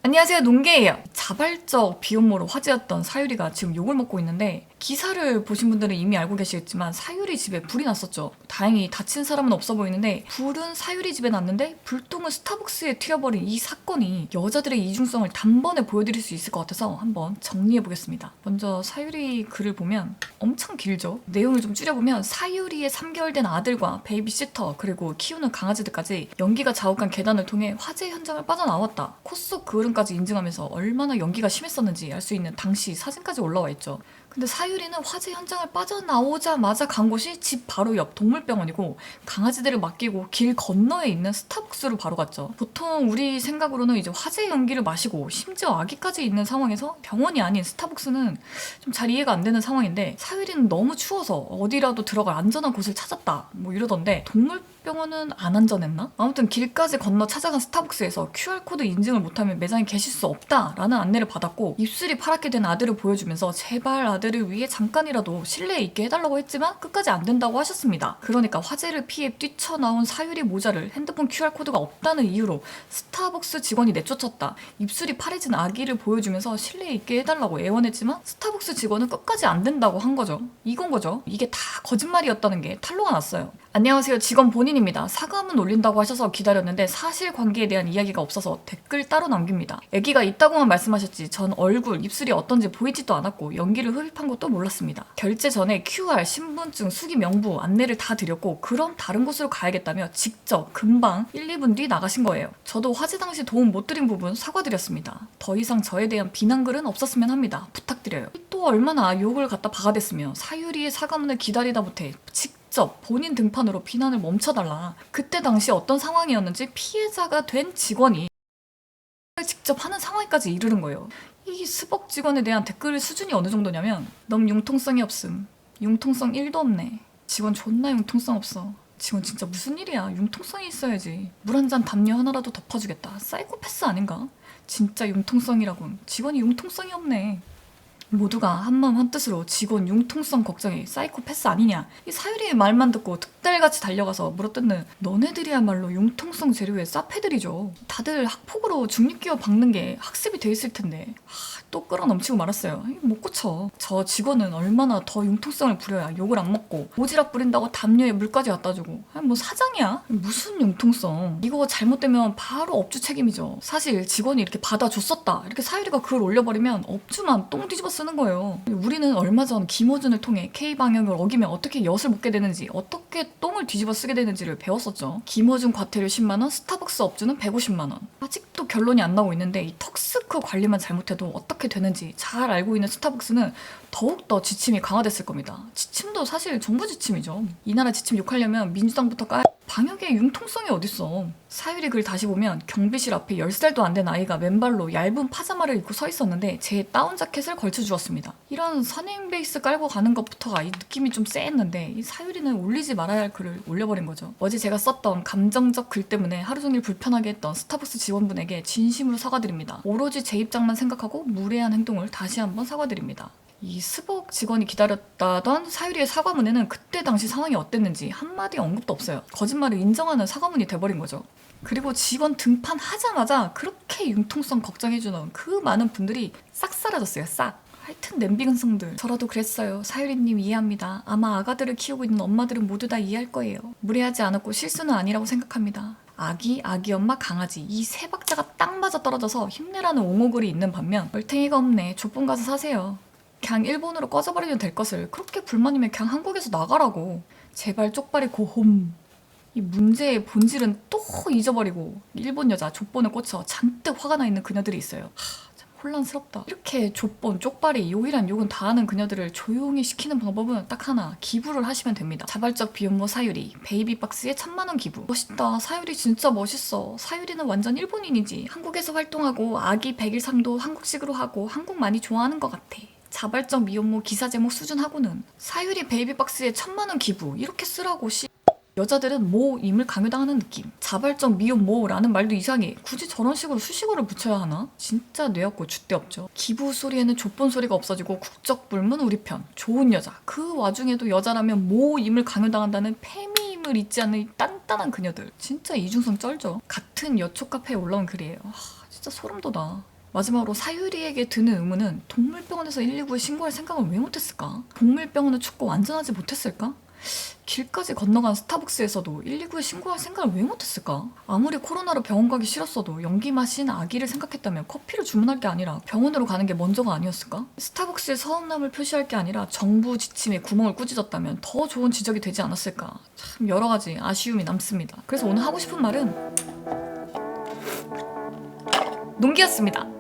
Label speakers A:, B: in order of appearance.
A: 안녕하세요, 농개예요. 자발적 비혼모로 화제였던 사유리가 지금 욕을 먹고 있는데, 기사를 보신 분들은 이미 알고 계시겠지만 사유리 집에 불이 났었죠. 다행히 다친 사람은 없어 보이는데, 불은 사유리 집에 났는데 불똥은 스타벅스에 튀어버린 이 사건이 여자들의 이중성을 단번에 보여드릴 수 있을 것 같아서 한번 정리해보겠습니다. 먼저 사유리 글을 보면 엄청 길죠. 내용을 좀 줄여보면, 사유리의 3개월 된 아들과 베이비시터 그리고 키우는 강아지들까지 연기가 자욱한 계단을 통해 화재 현장을 빠져나왔다. 코 속 그을음까지 인증하면서 얼마나 연기가 심했었는지 알 수 있는 당시 사진까지 올라와 있죠. 근데 사유리는 화재 현장을 빠져나오자마자 간 곳이 집 바로 옆 동물병원이고, 강아지들을 맡기고 길 건너에 있는 스타벅스로 바로 갔죠. 보통 우리 생각으로는 이제 화재 연기를 마시고 심지어 아기까지 있는 상황에서 병원이 아닌 스타벅스는 좀 잘 이해가 안 되는 상황인데, 사유리는 너무 추워서 어디라도 들어갈 안전한 곳을 찾았다 뭐 이러던데, 동물병원은 안 안전했나? 아무튼 길까지 건너 찾아간 스타벅스에서 QR코드 인증을 못하면 매장에 계실 수 없다라는 안내를 받았고, 입술이 파랗게 된 아들을 보여주면서 제발 아들을 위해 잠깐이라도 실내에 있게 해달라고 했지만 끝까지 안 된다고 하셨습니다. 그러니까 화재를 피해 뛰쳐나온 사유리 모자를 핸드폰 QR코드가 없다는 이유로 스타벅스 직원이 내쫓았다. 입술이 파래진 아기를 보여주면서 실내에 있게 해달라고 애원했지만 스타벅스 직원은 끝까지 안 된다고 한 거죠. 이건 거죠. 이게 다 거짓말이었다는 게 탄로가 났어요. 안녕하세요, 직원 본인입니다. 사과문 올린다고 하셔서 기다렸는데 사실관계에 대한 이야기가 없어서 댓글 따로 남깁니다. 아기가 있다고만 말씀하셨지 전 얼굴, 입술이 어떤지 보이지도 않았고 연기를 흡입한 것도 몰랐습니다. 결제 전에 QR, 신분증, 수기 명부 안내를 다 드렸고, 그럼 다른 곳으로 가야겠다며 직접 금방 1, 2분 뒤 나가신 거예요. 저도 화재 당시 도움 못 드린 부분 사과드렸습니다. 더 이상 저에 대한 비난글은 없었으면 합니다. 부탁드려요. 또 얼마나 욕을 갖다 박아댔으며 사유리의 사과문을 기다리다 못해 직접 본인 등판으로 비난을 멈춰달라. 그때 당시 어떤 상황이었는지 피해자가 된 직원이 직접 하는 상황까지 이르는 거예요. 이 스벅 직원에 대한 댓글 수준이 어느 정도냐면, 넌 융통성이 없음. 융통성 1도 없네. 직원 존나 융통성 없어. 직원 진짜 무슨 일이야. 융통성이 있어야지. 물 한 잔 담요 하나라도 덮어주겠다. 사이코패스 아닌가? 진짜 융통성이라군. 직원이 융통성이 없네. 모두가 한마음 한뜻으로 직원 융통성 걱정이 사이코패스 아니냐. 이 사유리의 말만 듣고 득달같이 달려가서 물어뜯는 너네들이야말로 융통성 재료의 싸패들이죠. 다들 학폭으로 중립기업 박는 게 학습이 돼 있을 텐데 또 끌어넘치고 말았어요. 못 고쳐. 저 직원은 얼마나 더 융통성을 부려야 욕을 안 먹고, 오지랖 부린다고 담요에 물까지 갖다 주고. 뭐 사장이야? 무슨 융통성. 이거 잘못되면 바로 업주 책임이죠. 사실 직원이 이렇게 받아줬었다 이렇게 사유리가 글을 올려버리면 업주만 똥 뒤집어 쓰는 거예요. 우리는 얼마 전 김호준을 통해 K방역을 어기면 어떻게 엿을 먹게 되는지, 어떻게 똥을 뒤집어 쓰게 되는지를 배웠었죠. 김호준 과태료 10만원, 스타벅스 업주는 150만원. 아직도 결론이 안 나오고 있는데, 이 턱스크 관리만 잘못해도 어떻게 되는지 잘 알고 있는 스타벅스는 더욱더 지침이 강화됐을 겁니다. 지침도 사실 정부 지침이죠. 이 나라 지침 욕하려면 민주당부터 방역의 융통성이 어딨어. 사유리 글 다시 보면 경비실 앞에 10살도 안 된 아이가 맨발로 얇은 파자마를 입고 서 있었는데 제 다운 자켓을 걸쳐주었습니다. 이런 선행 베이스 깔고 가는 것부터가 이 느낌이 좀 쎄했는데, 이 사유리는 올리지 말아야 할 글을 올려버린 거죠. 어제 제가 썼던 감정적 글 때문에 하루 종일 불편하게 했던 스타벅스 직원분에게 진심으로 사과드립니다. 오로지 제 입장만 생각하고 무례한 행동을 다시 한번 사과드립니다. 이 스벅 직원이 기다렸다던 사유리의 사과문에는 그때 당시 상황이 어땠는지 한마디 언급도 없어요. 거짓말을 인정하는 사과문이 돼버린 거죠. 그리고 직원 등판하자마자 그렇게 융통성 걱정해주는 그 많은 분들이 싹 사라졌어요. 싹. 하여튼 냄비근성들. 저라도 그랬어요. 사유리님 이해합니다. 아마 아가들을 키우고 있는 엄마들은 모두 다 이해할 거예요. 무례하지 않았고 실수는 아니라고 생각합니다. 아기, 아기 엄마, 강아지 이 세 박자가 딱 맞아 떨어져서 힘내라는 옹호글이 있는 반면, 얼탱이가 없네. 족본 가서 사세요. 그냥 일본으로 꺼져버리면 될 것을 그렇게 불만이면 그냥 한국에서 나가라고. 제발 쪽발이 고홈. 이 문제의 본질은 또 잊어버리고 일본 여자 족본에 꽂혀 잔뜩 화가 나 있는 그녀들이 있어요. 참 혼란스럽다. 이렇게 족본, 쪽발이 욕이란 욕은 다 하는 그녀들을 조용히 시키는 방법은 딱 하나. 기부를 하시면 됩니다. 자발적 비혼모 사유리 베이비박스에 1000만원 기부. 멋있다. 사유리 진짜 멋있어. 사유리는 완전 일본인이지. 한국에서 활동하고 아기 100일상도 한국식으로 하고 한국 많이 좋아하는 것 같아. 자발적 미혼모 기사 제목 수준하고는 사유리 베이비박스에 1000만원 기부 이렇게 쓰라고. 여자들은 모임을 강요당하는 느낌. 자발적 미혼모라는 말도 이상해. 굳이 저런 식으로 수식어를 붙여야 하나? 진짜 뇌없고 줏대 없죠. 기부 소리에는 족본 소리가 없어지고 국적불문 우리 편. 좋은 여자. 그 와중에도 여자라면 모임을 강요당한다는 페미임을 잊지 않는 이 단단한 그녀들. 진짜 이중성 쩔죠. 같은 여초 카페에 올라온 글이에요. 진짜 소름 돋아. 마지막으로 사유리에게 드는 의문은 동물병원에서 119에 신고할 생각을 왜 못했을까? 동물병원을 춥고 완전하지 못했을까? 길까지 건너간 스타벅스에서도 119에 신고할 생각을 왜 못했을까? 아무리 코로나로 병원 가기 싫었어도 연기 마신 아기를 생각했다면 커피를 주문할 게 아니라 병원으로 가는 게 먼저가 아니었을까? 스타벅스에 서운함을 표시할 게 아니라 정부 지침에 구멍을 꾸짖었다면 더 좋은 지적이 되지 않았을까? 참 여러 가지 아쉬움이 남습니다. 그래서 오늘 하고 싶은 말은 농기였습니다.